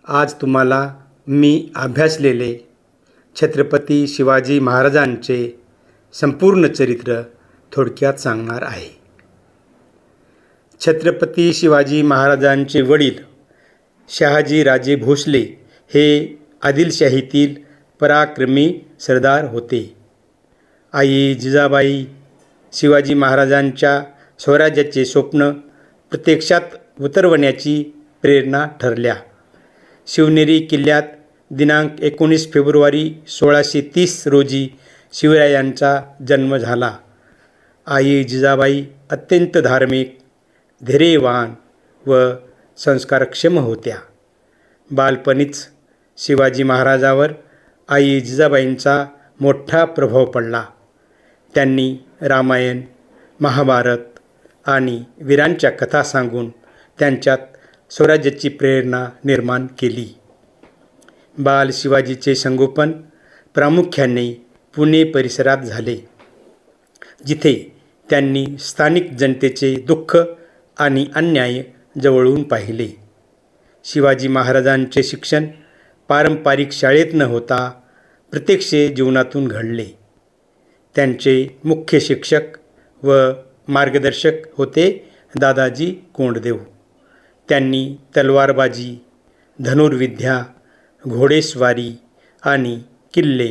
आज तुम्हाला मी अभ्यासलेले छत्रपती शिवाजी महाराजांचे संपूर्ण चरित्र थोडक्यात सांगणार आहे. छत्रपती शिवाजी महाराजांचे वडील शहाजी राजे भोसले हे आदिलशाहीतील पराक्रमी सरदार होते. आई जिजाबाई शिवाजी महाराजांच्या स्वराज्याचे स्वप्न प्रत्यक्षात उतरवण्याची प्रेरणा ठरल्या. शिवनेरी किल्ल्यात दिनांक 19 फेब्रुवारी 1630 रोजी शिवरायांचा जन्म झाला. आई जिजाबाई अत्यंत धार्मिक, धैर्यवान व संस्कारक्षम होत्या. बालपणीच शिवाजी महाराजावर आई जिजाबाईंचा मोठा प्रभाव पडला. त्यांनी रामायण, महाभारत आणि वीरांच्या कथा सांगून त्यांच्यात स्वराज्याची प्रेरणा निर्माण केली. बाल शिवाजीचे संगोपन प्रामुख्याने पुणे परिसरात झाले, जिथे त्यांनी स्थानिक जनतेचे दुःख आणि अन्याय जवळून पाहिले. शिवाजी महाराजांचे शिक्षण पारंपरिक शाळेत न होता प्रत्यक्ष जीवनातून घडले. त्यांचे मुख्य शिक्षक व मार्गदर्शक होते दादाजी कोंडदेव. त्यांनी तलवारबाजी, धनुर्विद्या, घोडेस्वारी आणि किल्ले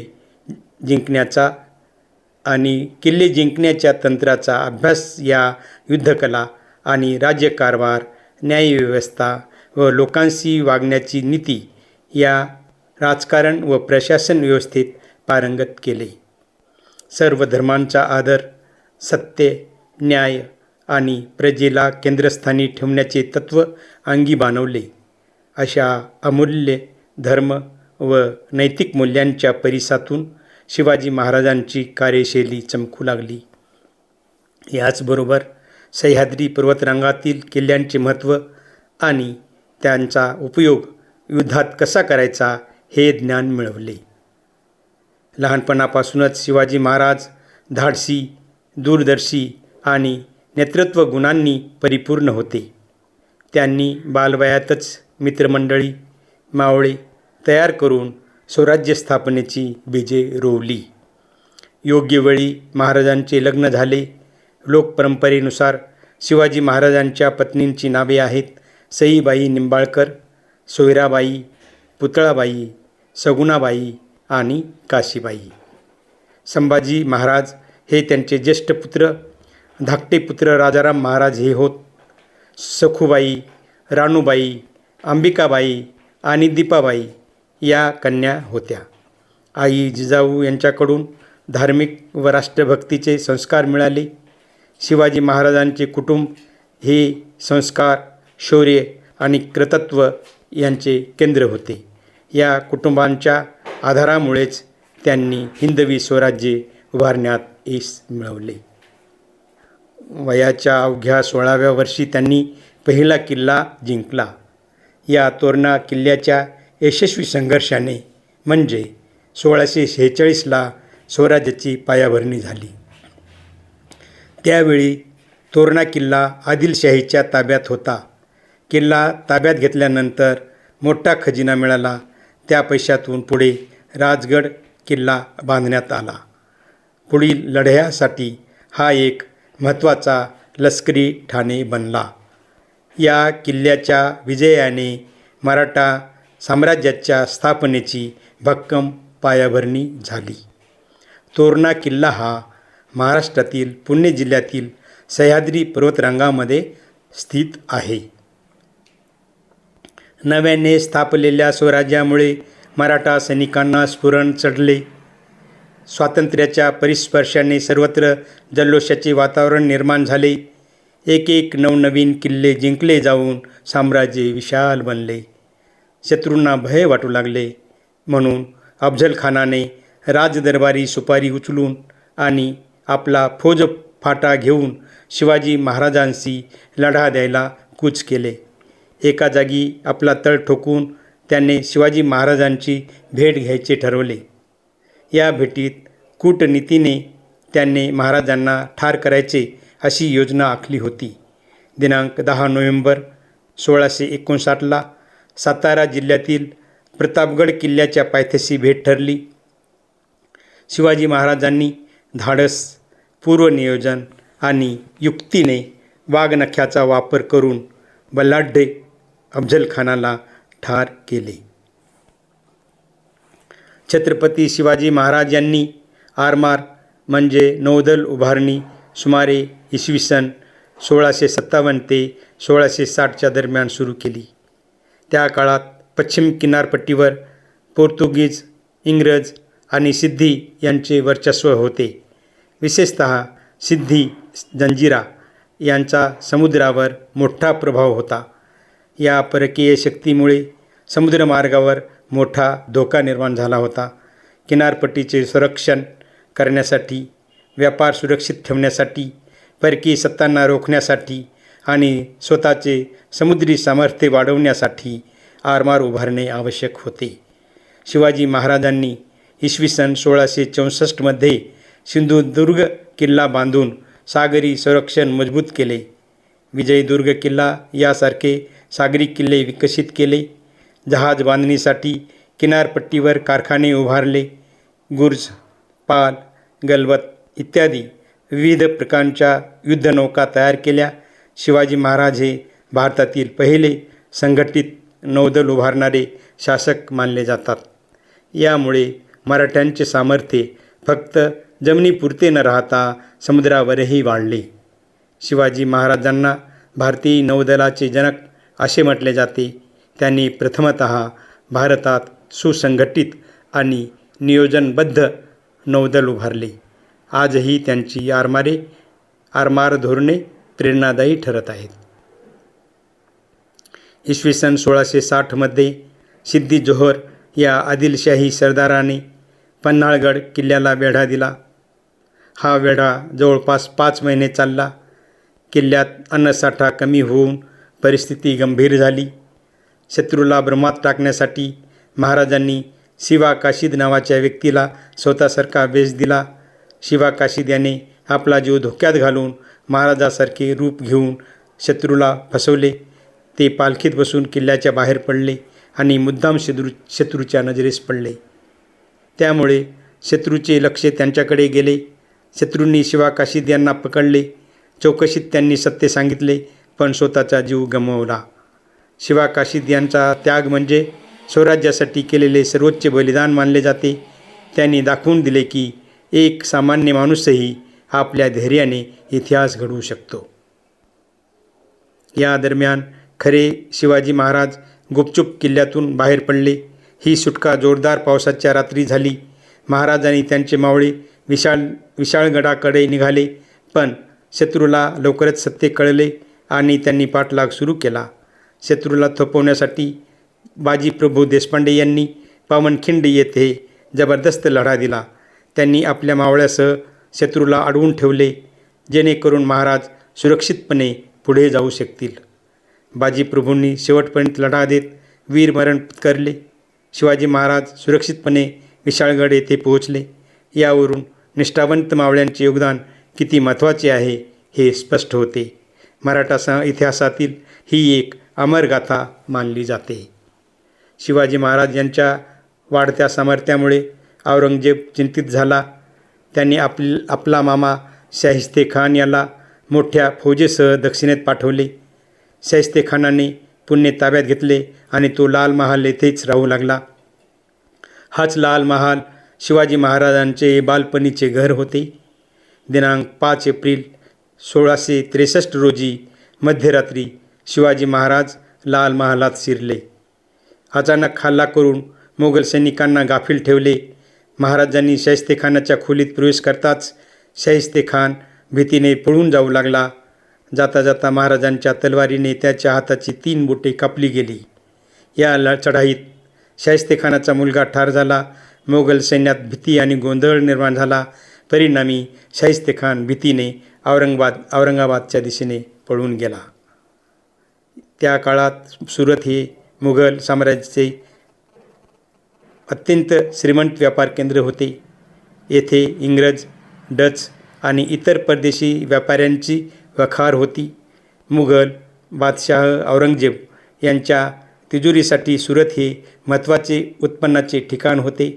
जिंकण्याच्या तंत्राचा अभ्यास या युद्धकला आणि राज्यकारभार, न्यायव्यवस्था व लोकांशी वागण्याची नीती या राजकारण व प्रशासन व्यवस्थेत पारंगत केले. सर्व धर्मांचा आदर, सत्य, न्याय आणि प्रजेला केंद्रस्थानी ठेवण्याचे तत्त्व अंगी बाणवले. अशा अमूल्य धर्म व नैतिक मूल्यांच्या परिसातून शिवाजी महाराजांची कार्यशैली चमकू लागली. याचबरोबर सह्याद्री पर्वतरांगातील किल्ल्यांचे महत्त्व आणि त्यांचा उपयोग युद्धात कसा करायचा हे ज्ञान मिळवले. लहानपणापासूनच शिवाजी महाराज धाडसी, दूरदर्शी आणि नेतृत्व गुणांनी परिपूर्ण होते. त्यांनी बालवयातच मित्रमंडळी, मावळे तयार करून स्वराज्य स्थापनेची बीजे रोवली. योग्य वेळी महाराजांचे लग्न झाले. लोकपरंपरेनुसार शिवाजी महाराजांच्या पत्नींची नावे आहेत: सईबाई निंबाळकर, सोयराबाई, पुतळाबाई, सगुणाबाई आणि काशीबाई. संभाजी महाराज हे त्यांचे ज्येष्ठ पुत्र. धाकटे पुत्र राजाराम महाराज हे होत. सखूबाई, राणूबाई, अंबिकाबाई आणि दीपाबाई या कन्या होत्या. आई जिजाऊ यांच्याकडून धार्मिक व राष्ट्रभक्तीचे संस्कार मिळाले. शिवाजी महाराजांचे कुटुंब हे संस्कार, शौर्य आणि कर्तृत्व यांचे केंद्र होते. या कुटुंबांच्या आधारामुळेच त्यांनी हिंदवी स्वराज्य उभारण्यात यश मिळवले. वयाच्या अवघ्या 16व्या वर्षी त्यांनी पहिला किल्ला जिंकला. या तोरणा किल्ल्याच्या यशस्वी संघर्षाने म्हणजे 1646ला स्वराज्याची पायाभरणी झाली. त्यावेळी तोरणा किल्ला आदिलशाहीच्या ताब्यात होता. किल्ला ताब्यात घेतल्यानंतर मोठा खजिना मिळाला. त्या पैशातून पुढे राजगड किल्ला बांधण्यात आला. पुढील लढ्यासाठी हा एक महत्त्वाचा लष्करी ठाणे बनला. या किल्ल्याच्या विजयाने मराठा साम्राज्याच्या स्थापनेची भक्कम पायाभरणी झाली. तोरणा किल्ला हा महाराष्ट्रातील पुणे जिल्ह्यातील सह्याद्री पर्वतरांगामध्ये स्थित आहे. नव्याने स्थापलेल्या स्वराज्यामुळे मराठा सैनिकांना स्फुरण चढले. स्वातंत्र्याच्या परिस्पर्शाने सर्वत्र जल्लोषाचे वातावरण निर्माण झाले. एक नवनवीन किल्ले जिंकले जाऊन साम्राज्य विशाल बनले. शत्रूंना भय वाटू लागले. म्हणून अफझलखानाने राजदरबारी सुपारी उचलून आणि आपला फौजफाटा घेऊन शिवाजी महाराजांशी लढा द्यायला कूच केले. एका जागी आपला तळ ठोकून त्याने शिवाजी महाराजांची भेट घ्यायचे ठरवले. या भेटीत कूटनीतीने त्यांनी महाराजांना ठार करायचे अशी योजना आखली होती. दिनांक 10 नोव्हेंबर 1659ला सातारा जिल्ह्यातील प्रतापगड किल्ल्याच्या पायथ्याशी भेट ठरली. शिवाजी महाराजांनी धाडस, पूर्वनियोजन आणि युक्तीने वाघनख्याचा वापर करून बलाढ्य अफझलखानाला ठार केले. छत्रपती शिवाजी महाराज यांनी आरमार म्हणजे नौदल उभारणी सुमारे इसवी सन 1657 ते 1660च्या दरम्यान सुरू केली. त्या काळात पश्चिम किनारपट्टीवर पोर्तुगीज, इंग्रज आणि सिद्धी यांचे वर्चस्व होते. विशेषतः सिद्धी जंजिरा यांचा समुद्रावर मोठा प्रभाव होता. या परकीय शक्तीमुळे समुद्रमार्गावर मोठा धोका निर्माण झाला होता. किनारपट्टीचे संरक्षण करण्यासाठी, व्यापार सुरक्षित ठेवण्यासाठी, परकीय सत्तांना रोखण्यासाठी आणि स्वतःचे समुद्री सामर्थ्य वाढवण्यासाठी आरमार उभारणे आवश्यक होते. शिवाजी महाराजांनी इसवी सन 1664मध्ये सिंधुदुर्ग किल्ला बांधून सागरी संरक्षण मजबूत केले. विजयदुर्ग किल्ला यासारखे सागरी किल्ले विकसित केले. जहाज बांधणीसाठी किनारपट्टीवर कारखाने उभारले. गुर्ज, पाल, गलबत इत्यादी विविध प्रकारच्या युद्धनौका तयार केल्या. शिवाजी महाराज हे भारतातील पहिले संघटित नौदल उभारणारे शासक मानले जातात. यामुळे मराठ्यांचे सामर्थ्य फक्त जमिनीपुरते न राहता समुद्रावरही वाढले. शिवाजी महाराजांना भारतीय नौदलाचे जनक असे म्हटले जाते. त्यांनी प्रथमतः भारतात सुसंघटित आणि नियोजनबद्ध नौदल उभारले. आजही त्यांची आरमार धोरणे प्रेरणादायी ठरत आहेत. इसवी सन 1660मध्ये सिद्दी जोहर या आदिलशाही सरदाराने पन्हाळगड किल्ल्याला वेढा दिला. हा वेढा जवळपास 5 महिने चालला. किल्ल्यात अन्नसाठा कमी होऊन परिस्थिती गंभीर झाली. शत्रूला भ्रमात टाकण्यासाठी महाराजांनी शिवा काशीद नावाच्या व्यक्तीला स्वतःसारखा वेश दिला. शिवा काशीद याने आपला जीव धोक्यात घालून महाराजासारखे रूप घेऊन शत्रूला फसवले. ते पालखीत बसून किल्ल्याच्या बाहेर पडले आणि मुद्दाम शत्रूच्या नजरेस पडले. त्यामुळे शत्रूचे लक्ष त्यांच्याकडे गेले. शत्रूंनी शिवा काशीद यांना पकडले. चौकशीत त्यांनी सत्य सांगितले, पण स्वतःचा जीव गमावला. शिवा काशीद यांचा त्याग म्हणजे स्वराज्यासाठी केलेले सर्वोच्च बलिदान मानले जाते. त्यांनी दाखवून दिले की एक सामान्य माणूसही आपल्या धैर्याने इतिहास घडवू शकतो. या दरम्यान खरे शिवाजी महाराज गुपचूप किल्ल्यातून बाहेर पडले. ही सुटका जोरदार पावसाच्या रात्री झाली. महाराजांनी त्यांचे मावळे विशाळगडाकडे निघाले, पण शत्रूला लवकरच सत्य कळले आणि त्यांनी पाठलाग सुरू केला. शत्रूला थोपवण्यासाठी बाजीप्रभू देशपांडे यांनी पावनखिंड येथे जबरदस्त लढा दिला. त्यांनी आपल्या मावळ्यासह शत्रूला अडवून ठेवले, जेणेकरून महाराज सुरक्षितपणे पुढे जाऊ शकतील. बाजीप्रभूंनी शेवटपर्यंत लढा देत वीरमरण पत्करले. शिवाजी महाराज सुरक्षितपणे विशाळगड येथे पोहोचले. यावरून निष्ठावंत मावळ्यांचे योगदान किती महत्त्वाचे आहे हे स्पष्ट होते. मराठा इतिहासातील ही एक अमरगाथा मानली जाते. शिवाजी महाराज यांच्या वाढत्या सामर्थ्यामुळे औरंगजेब चिंतित झाला. त्यांनी आपला मामा शाहिस्ते खान याला मोठ्या फौजेसह दक्षिणेत पाठवले. शाहिस्ते खानाने पुणे ताब्यात घेतले आणि तो लाल महाल येथेच राहू लागला. हाच लाल महाल शिवाजी महाराजांचे बालपणीचे घर होते. दिनांक 5 एप्रिल 1663 रोजी मध्यरात्री शिवाजी महाराज लाल महालात शिरले. अचानक हल्ला करून मोगल सैनिकांना गाफील ठेवले. महाराजांनी शाहिस्ते खानाच्या खोलीत प्रवेश करताच शाहिस्ते खान भीतीने पळून जाऊ लागला. जाता जाता महाराजांच्या तलवारीने त्याच्या हाताची 3 बोटे कापली गेली. या चढाईत शाहिस्ते खानाचा मुलगा ठार झाला. मोगल सैन्यात भीती आणि गोंधळ निर्माण झाला. परिणामी शाहिस्ते खान भीतीने औरंगाबादच्या दिशेने पळून गेला. त्या काळात सुरत हे मुघल साम्राज्याचे अत्यंत श्रीमंत व्यापार केंद्र होते. येथे इंग्रज, डच आणि इतर परदेशी व्यापाऱ्यांची वखार होती. मुघल बादशाह औरंगजेब यांच्या तिजोरीसाठी सुरत हे महत्त्वाचे उत्पन्नाचे ठिकाण होते.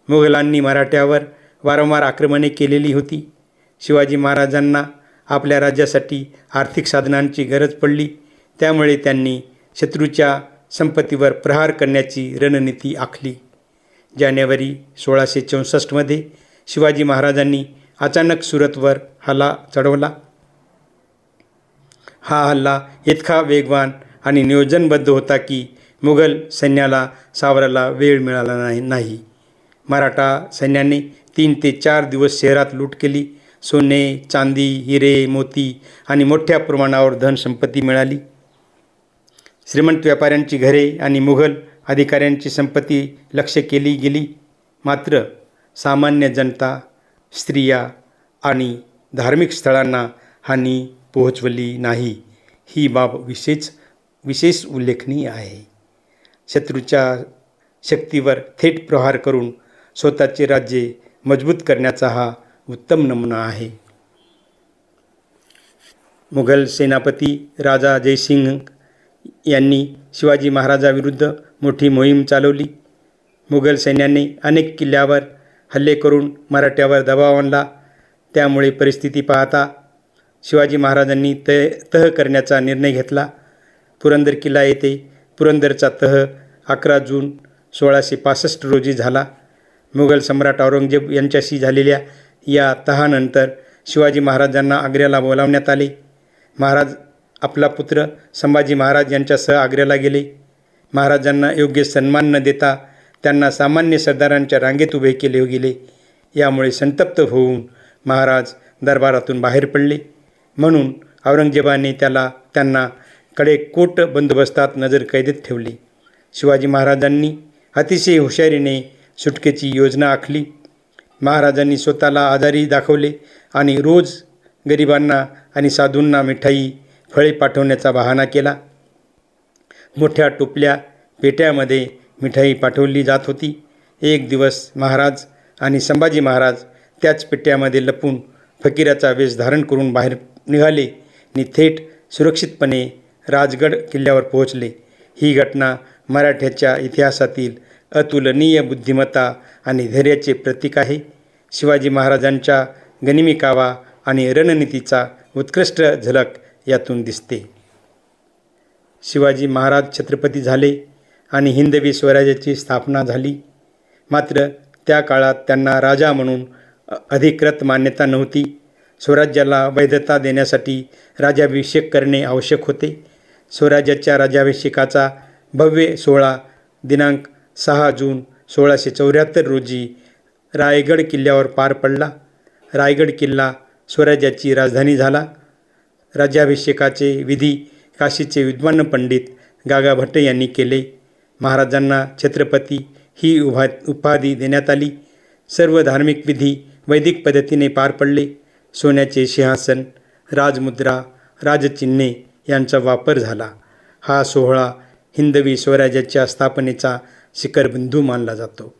मुघलांनी मराठ्यावर वारंवार आक्रमणे केलेली होती. शिवाजी महाराजांना आपल्या राज्यासाठी आर्थिक साधनांची गरज पडली. त्यामुळे त्यांनी शत्रूच्या संपत्तीवर प्रहार करण्याची रणनीती आखली. जानेवारी 1664 शिवाजी महाराजांनी अचानक सुरतवर हल्ला चढवला. हा हल्ला इतका वेगवान आणि नियोजनबद्ध होता की मुघल सैन्याला सावरायला वेळ मिळाला नाही. मराठा सैन्याने 3 ते 4 दिवस शहरात लूट केली. सोने, चांदी, हिरे, मोती आणि मोठ्या प्रमाणावर धनसंपत्ती मिळाली. श्रीमंत व्यापाऱ्यांची घरे आणि मुघल अधिकाऱ्यांची संपत्ती लक्ष्य केली गेली. मात्र सामान्य जनता, स्त्रिया आणि धार्मिक स्थळांना हानी पोहोचवली नाही. ही बाब विशेष उल्लेखनीय आहे. शत्रूच्या शक्तीवर थेट प्रहार करून स्वतःचे राज्य मजबूत करण्याचा हा उत्तम नमुना आहे. मुघल सेनापती राजा जयसिंग यांनी शिवाजी महाराजाविरुद्ध मोठी मोहीम चालवली. मुघल सैन्याने अनेक किल्ल्यावर हल्ले करून मराठ्यावर दबाव आणला. त्यामुळे परिस्थिती पाहता शिवाजी महाराजांनी तह करण्याचा निर्णय घेतला. पुरंदर किल्ला येथे पुरंदरचा तह 11 जून 1665 रोजी झाला. मुघल सम्राट औरंगजेब यांच्याशी झालेल्या या तहानंतर शिवाजी महाराजांना आग्र्याला बोलावण्यात आले. महाराज आपला पुत्र संभाजी महाराज यांच्यासह आग्र्याला गेले. महाराजांना योग्य सन्मान न देता त्यांना सामान्य सरदारांच्या रांगेत उभे केले गेले. यामुळे संतप्त होऊन महाराज दरबारातून बाहेर पडले. म्हणून औरंगजेबाने त्यांना कडेकोट बंदोबस्तात नजरकैदेत ठेवले. शिवाजी महाराजांनी अतिशय हुशारीने सुटकेची योजना आखली. महाराजांनी स्वतःला आजारी दाखवले आणि रोज गरिबांना आणि साधूंना मिठाई, फळे पाठवण्याचा बहाणा केला. मोठ्या टोपल्या पेट्यामध्ये मिठाई पाठवली जात होती. एक दिवस महाराज आणि संभाजी महाराज त्याच पेट्यामध्ये लपून फकीराचा वेश धारण करून बाहेर निघाले आणि थेट सुरक्षितपणे राजगड किल्ल्यावर पोहोचले. ही घटना मराठ्याच्या इतिहासातील अतुलनीय बुद्धिमत्ता आणि धैर्याचे प्रतीक आहे. शिवाजी महाराजांच्या गनिमी कावा आणि रणनीतीचा उत्कृष्ट झलक यातून दिसते. शिवाजी महाराज छत्रपती झाले आणि हिंदवी स्वराज्याची स्थापना झाली. मात्र त्या काळात त्यांना राजा म्हणून अधिकृत मान्यता नव्हती. स्वराज्याला वैधता देण्यासाठी राज्याभिषेक करणे आवश्यक होते. स्वराज्याच्या राज्याभिषेकाचा भव्य सोहळा दिनांक 6 जून 1674 रोजी रायगड किल्ल्यावर पार पडला. रायगड किल्ला स्वराज्याची राजधानी झाला. राज्याभिषेकाचे विधी काशीचे विद्वान पंडित गागाभट्ट यांनी केले. महाराजांना छत्रपती ही उपाधी देण्यात आली. सर्व धार्मिक विधी वैदिक पद्धतीने पार पडले. सोन्याचे सिंहासन, राजमुद्रा, राजचिन्हे यांचा वापर झाला. हा सोहळा हिंदवी स्वराज्याच्या स्थापनेचा शिखरबिंदू मानला जातो.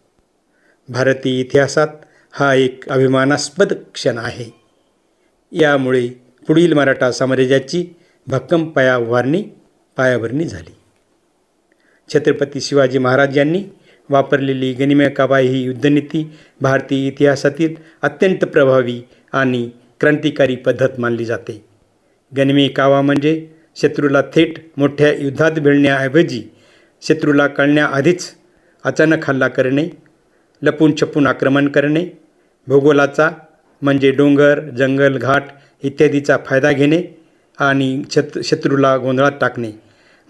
भारतीय इतिहासात हा एक अभिमानास्पद क्षण आहे. यामुळे पुढील मराठा साम्राज्याची भक्कम पायाभरणी झाली. छत्रपती शिवाजी महाराज यांनी वापरलेली गनिमी कावा ही युद्धनीती भारतीय इतिहासातील अत्यंत प्रभावी आणि क्रांतिकारी पद्धत मानली जाते. गनिमी कावा म्हणजे शत्रूला थेट मोठ्या युद्धात भिडण्याऐवजी शत्रूला कळण्याआधीच अचानक हल्ला करणे, लपून छपून आक्रमण करणे, भूगोलाचा म्हणजे डोंगर, जंगल, घाट इत्यादीचा फायदा घेणे आणि शत्रूला गोंधळात टाकणे.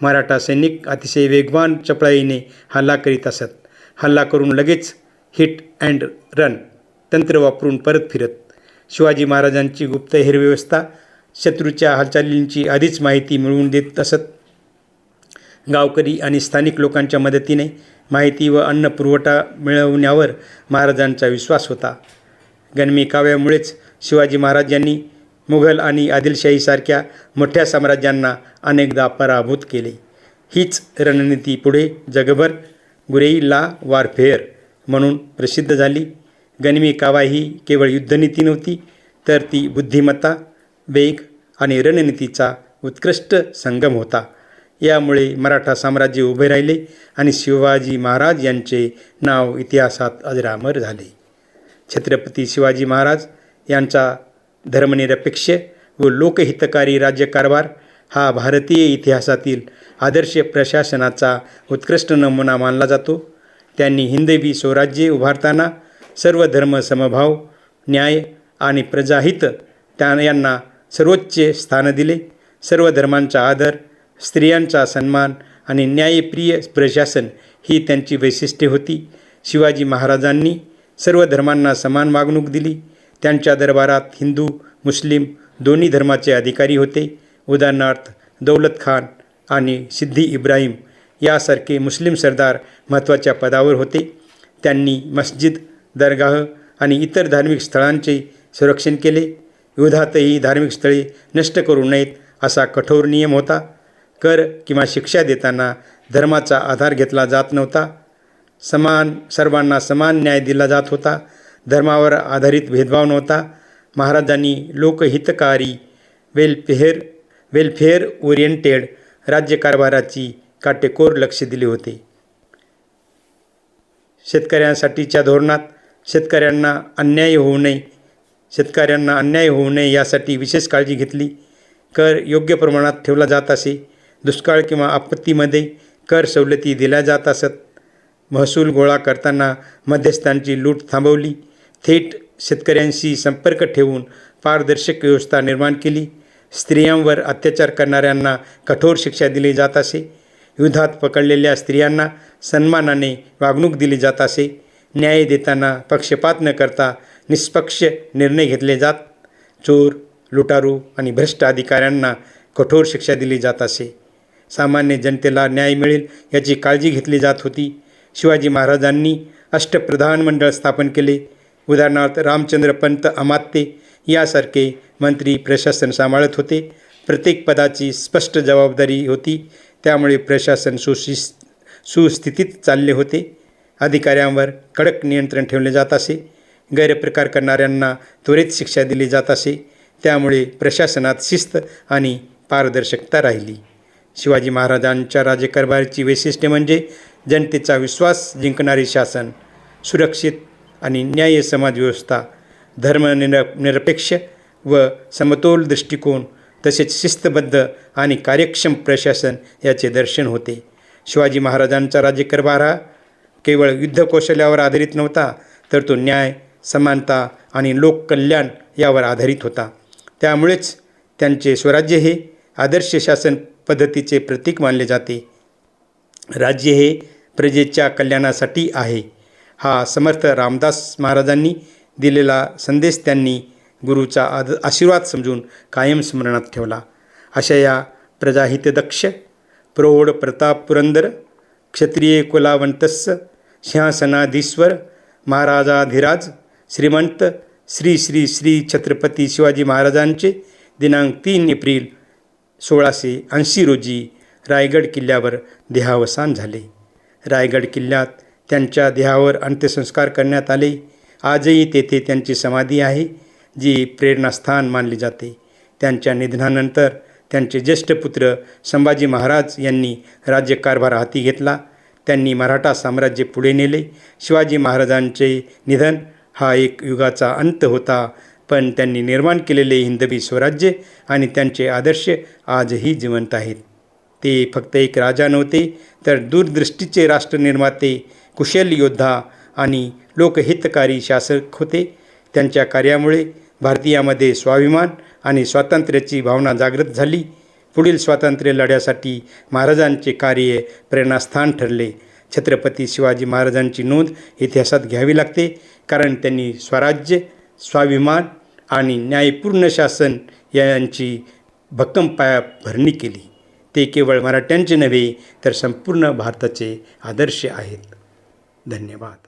मराठा सैनिक अतिशय वेगवान चपळाईने हल्ला करीत असत. हल्ला करून लगेच हिट अँड रन तंत्र वापरून परत फिरत. शिवाजी महाराजांची गुप्तहेर व्यवस्था शत्रूच्या हालचालींची आधीच माहिती मिळवून देत असत. गावकरी आणि स्थानिक लोकांच्या मदतीने माहिती व अन्न पुरवठा मिळवण्यावर महाराजांचा विश्वास होता. गनिमी काव्यामुळेच शिवाजी महाराज यांनी मुघल आणि आदिलशाहीसारख्या मोठ्या साम्राज्यांना अनेकदा पराभूत केले. हीच रणनीती पुढे जगभर गुरेइल्ला वॉरफेअर म्हणून प्रसिद्ध झाली. गनिमी कावा ही केवळ युद्धनीती नव्हती, तर ती बुद्धिमत्ता, वेग आणि रणनीतीचा उत्कृष्ट संगम होता. यामुळे मराठा साम्राज्य उभे राहिले आणि शिवाजी महाराज यांचे नाव इतिहासात अजरामर झाले. छत्रपती शिवाजी महाराज यांचा धर्मनिरपेक्ष व लोकहितकारी राज्यकारभार हा भारतीय इतिहासातील आदर्श प्रशासनाचा उत्कृष्ट नमुना मानला जातो. त्यांनी हिंदवी स्वराज्य उभारताना सर्व धर्म समभाव, न्याय आणि प्रजाहित यांना सर्वोच्च स्थान दिले. सर्व धर्मांचा आदर, स्त्रियांचा सन्मान आणि न्यायप्रिय प्रशासन ही त्यांची वैशिष्ट्ये होती. शिवाजी महाराजांनी सर्व धर्मांना समान वागणूक दिली. त्यांच्या दरबारात हिंदू, मुस्लिम दोन्ही धर्माचे अधिकारी होते. उदाहरणार्थ दौलत खान आणि सिद्दी इब्राहिम यासारखे मुस्लिम सरदार महत्त्वाच्या पदावर होते. त्यांनी मस्जिद, दरगाह आणि इतर धार्मिक स्थळांचे संरक्षण केले. युद्धातही धार्मिक स्थळे नष्ट करू नयेत असा कठोर नियम होता. कर किंवा शिक्षा देताना धर्माचा आधार घेतला जात नव्हता. सर्वांना समान न्याय दिला जात होता. धर्मावर आधारित भेदभाव नव्हता. महाराजांनी लोकहितकारी वेलफेअर ओरिएंटेड राज्यकारभाराची काटेकोर लक्ष दिले होते. शेतकऱ्यांसाठीच्या धोरणात शेतकऱ्यांना अन्याय होऊ नये यासाठी विशेष काळजी घेतली. कर योग्य प्रमाणात ठेवला जात असे. दुष्काळ किंवा आपत्तीमध्ये कर सवलती दिल्या जात असत. महसूल गोळा करताना मध्यस्थांची लूट थांबवली. थेट शेतकऱ्यांशी संपर्क ठेवून पारदर्शक व्यवस्था निर्माण केली. स्त्रियांवर अत्याचार करणाऱ्यांना कठोर शिक्षा दिली जात असे. युद्धात पकडलेल्या स्त्रियांना सन्मानाने वागणूक दिली जात असे. न्याय देताना पक्षपात न करता निष्पक्ष निर्णय घेतले जात. चोर, लुटारू आणि भ्रष्ट अधिकाऱ्यांना कठोर शिक्षा दिली जात असे. सामान्य जनतेला न्याय मिळेल याची काळजी घेतली जात होती. शिवाजी महाराजांनी अष्टप्रधान मंडळ स्थापन केले. उदाहरणार्थ रामचंद्र पंत अमात्य यासारखे मंत्री प्रशासन सांभाळत होते. प्रत्येक पदाची स्पष्ट जबाबदारी होती. त्यामुळे प्रशासन सुस्थितीत चालले होते. अधिकाऱ्यांवर कडक नियंत्रण ठेवले जात असे. गैरप्रकार करणाऱ्यांना त्वरित शिक्षा दिली जात असे. त्यामुळे प्रशासनात शिस्त आणि पारदर्शकता राहिली. शिवाजी महाराजांच्या राज्यकारभाराची वैशिष्ट्ये म्हणजे जनतेचा विश्वास जिंकणारे शासन, सुरक्षित आणि न्याय्य समाजव्यवस्था, धर्मनिरपेक्ष व समतोल दृष्टिकोन तसेच शिस्तबद्ध आणि कार्यक्षम प्रशासन याचे दर्शन होते. शिवाजी महाराजांचा राज्यकारभार हा केवळ युद्धकौशल्यावर आधारित नव्हता, तर तो न्याय, समानता आणि लोककल्याण यावर आधारित होता. त्यामुळेच त्यांचे स्वराज्य हे आदर्श शासन पद्धतीचे प्रतीक मानले जाते. राज्य हे प्रजेच्या कल्याणासाठी आहे हा समर्थ रामदास महाराजांनी दिलेला संदेश त्यांनी गुरुचा आशीर्वाद समजून कायम स्मरणात ठेवला. अशा या प्रजाहितदक्ष, प्रौढ प्रताप पुरंदर, क्षत्रिय कुलावंतस्य, सिंहासनाधीश्वर, महाराजाधिराज, श्रीमंत श्री श्री श्री छत्रपती शिवाजी महाराजांचे दिनांक 3 एप्रिल 1680 रोजी रायगड किल्ल्यावर देहावसान झाले. रायगड किल्ल्यात त्यांच्या देहावर अंत्यसंस्कार करण्यात आले. आजही तेथे त्यांची समाधी आहे, जी प्रेरणास्थान मानली जाते. त्यांच्या निधनानंतर त्यांचे ज्येष्ठ पुत्र संभाजी महाराज यांनी राज्यकारभार हाती घेतला. त्यांनी मराठा साम्राज्य पुढे नेले. शिवाजी महाराजांचे निधन हा एक युगाचा अंत होता, पण त्यांनी निर्माण केलेले हिंदवी स्वराज्य आणि त्यांचे आदर्श आजही जिवंत आहेत. ते फक्त एक राजा नव्हते, तर दूरदृष्टीचे राष्ट्रनिर्माते, कुशल योद्धा आणि लोकहितकारी शासक होते. त्यांच्या कार्यामुळे भारतीयामध्ये स्वाभिमान आणि स्वातंत्र्याची भावना जागृत झाली. पुढील स्वातंत्र्य लढ्यासाठी महाराजांचे कार्य प्रेरणास्थान ठरले. छत्रपती शिवाजी महाराजांची नोंद इतिहासात घ्यावी लागते, कारण त्यांनी स्वराज्य, स्वाभिमान आणि न्यायपूर्ण शासन यांची भक्कम पायाभरणी केली. ते केवळ मराठ्यांचे नव्हे, तर संपूर्ण भारताचे आदर्श आहेत. धन्यवाद.